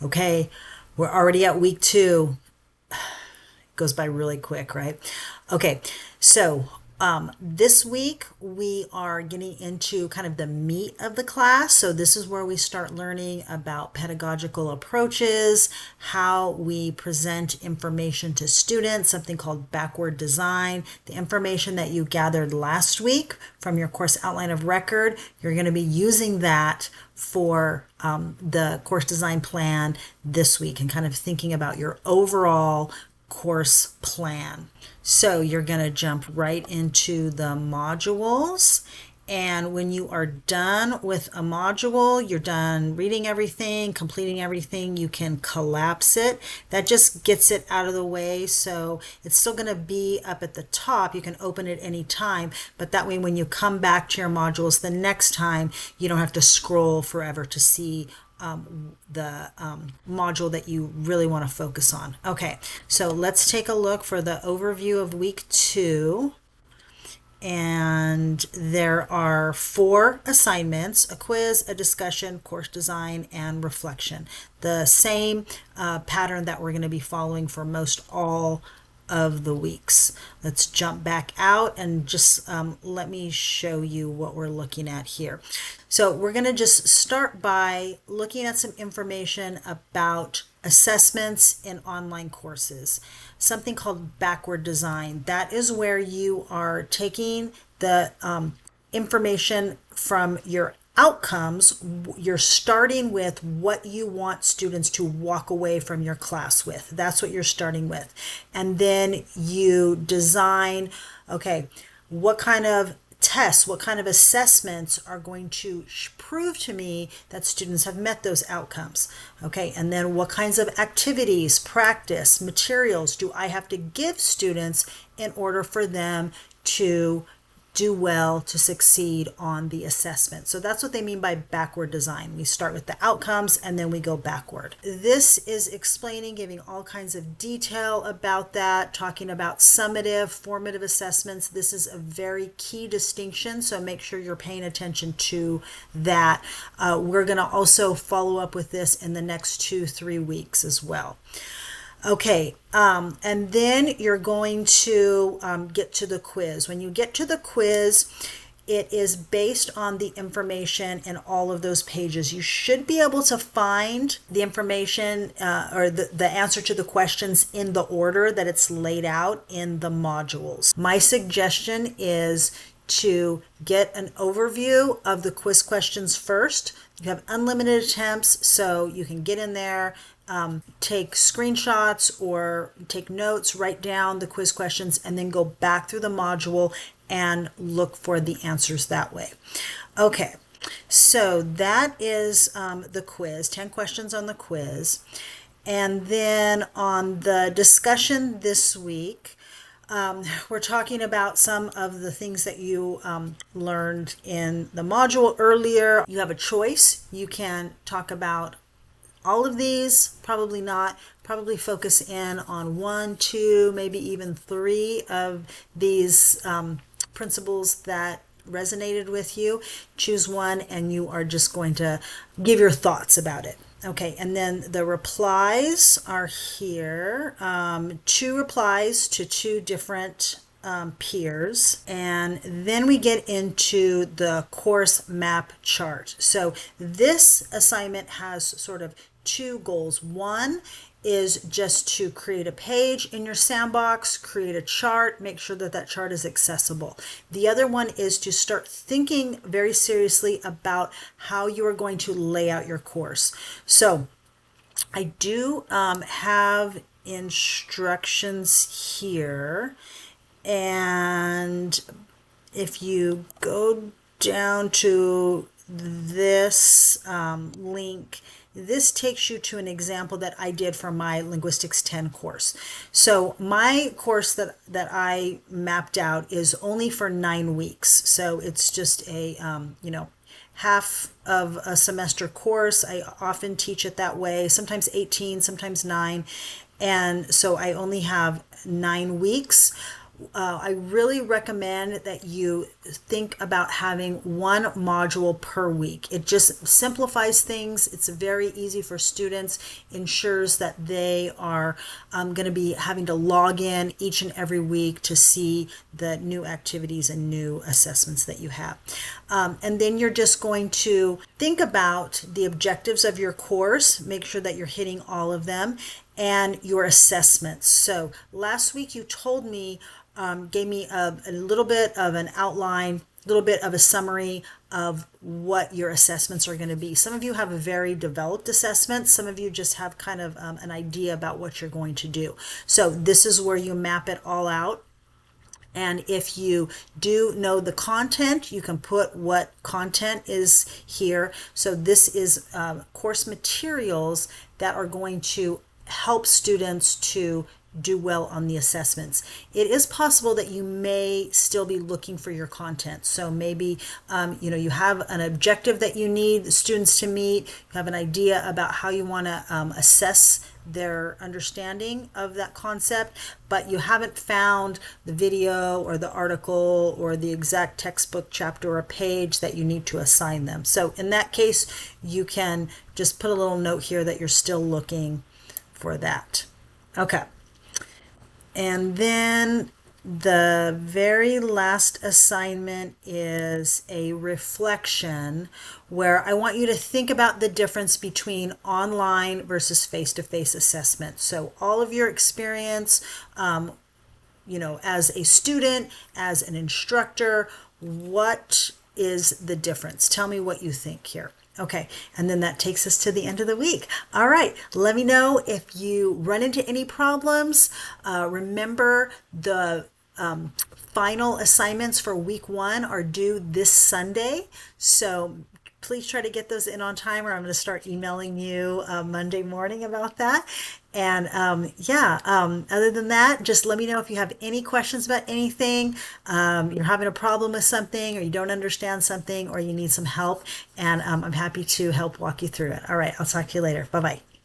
Okay, we're already at week 2. It goes by really quick, right? Okay, so this week we are getting into kind of the meat of the class. So this is where we start learning about pedagogical approaches, how we present information to students, something called backward design. The information that you gathered last week from your course outline of record, you're going to be using that for the course design plan this week and kind of thinking about your overall course plan. So you're going to jump right into the modules. And when you are done with a module, you're done reading everything, completing everything, you can collapse it. That just gets it out of the way. So it's still going to be up at the top. You can open it anytime, but that way when you come back to your modules the next time, you don't have to scroll forever to see the module that you really want to focus on. Okay, so let's take a look for the overview of week 2. And there are 4 assignments: a quiz, a discussion, course design, and reflection. The same pattern that we're going to be following for most all of the weeks. Let's jump back out and just let me show you what we're looking at here. So we're going to just start by looking at some information about assessments in online courses, something called backward design. That is where you are taking the information from your outcomes. You're starting with what you want students to walk away from your class with. That's what you're starting with. And then you design, okay, what kind of tests, what kind of assessments are going to prove to me that students have met those outcomes. Okay, and then what kinds of activities, practice, materials do I have to give students in order for them to do well, to succeed on the assessment. So that's what they mean by backward design. We start with the outcomes and then we go backward. This is explaining, giving all kinds of detail about that, talking about summative, formative assessments. This is a very key distinction, so make sure you're paying attention to that. We're going to also follow up with this in the next 2-3 weeks as well. Okay, and then you're going to get to the quiz. When you get to the quiz, it is based on the information in all of those pages. You should be able to find the information or the answer to the questions in the order that it's laid out in the modules. My suggestion is to get an overview of the quiz questions first. You have unlimited attempts, so you can get in there, take screenshots or take notes, write down the quiz questions, and then go back through the module and look for the answers that way. Okay, so that is the quiz, 10 questions on the quiz. And then on the discussion this week, we're talking about some of the things that you learned in the module earlier. You have a choice. You can talk about all of these, probably not, probably focus in on 1, 2, maybe even 3 of these principles that resonated with you. Choose one and you are just going to give your thoughts about it. Okay, and then the replies are here. 2 replies to 2 different peers, and then we get into the course map chart. So this assignment has sort of 2 goals. One is just to create a page in your sandbox, create a chart, make sure that that chart is accessible. The other one is to start thinking very seriously about how you are going to lay out your course. So I do have instructions here, and if you go down to this link, this takes you to an example that I did for my Linguistics 10 course. So my course that I mapped out is only for 9 weeks. So it's just a, half of a semester course. I often teach it that way, sometimes 18, sometimes 9. And so I only have 9 weeks. I really recommend that you think about having one module per week. It just simplifies things. It's very easy for students, ensures that they are going to be having to log in each and every week to see the new activities and new assessments that you have. And then you're just going to think about the objectives of your course, make sure that you're hitting all of them, and your assessments. So last week you told me, gave me a little bit of an outline, a little bit of a summary of what your assessments are going to be. Some of you have a very developed assessment. Some of you just have kind of an idea about what you're going to do. So this is where you map it all out. And if you do know the content, you can put what content is here. So this is course materials that are going to help students to do well on the assessments. It is possible that you may still be looking for your content. So maybe you have an objective that you need the students to meet. You have an idea about how you want to assess their understanding of that concept, but you haven't found the video or the article or the exact textbook chapter or page that you need to assign them. So in that case, you can just put a little note here that you're still looking for that. Okay. And then the very last assignment is a reflection where I want you to think about the difference between online versus face-to-face assessment. So all of your experience, as a student, as an instructor, what is the difference? Tell me what you think here. Okay, and then that takes us to the end of the week. All right, let me know if you run into any problems. Remember, the final assignments for week 1 are due this Sunday. So please try to get those in on time, or I'm going to start emailing you Monday morning about that. And other than that, just let me know if you have any questions about anything, you're having a problem with something, or you don't understand something, or you need some help. And I'm happy to help walk you through it. All right, I'll talk to you later. Bye-bye.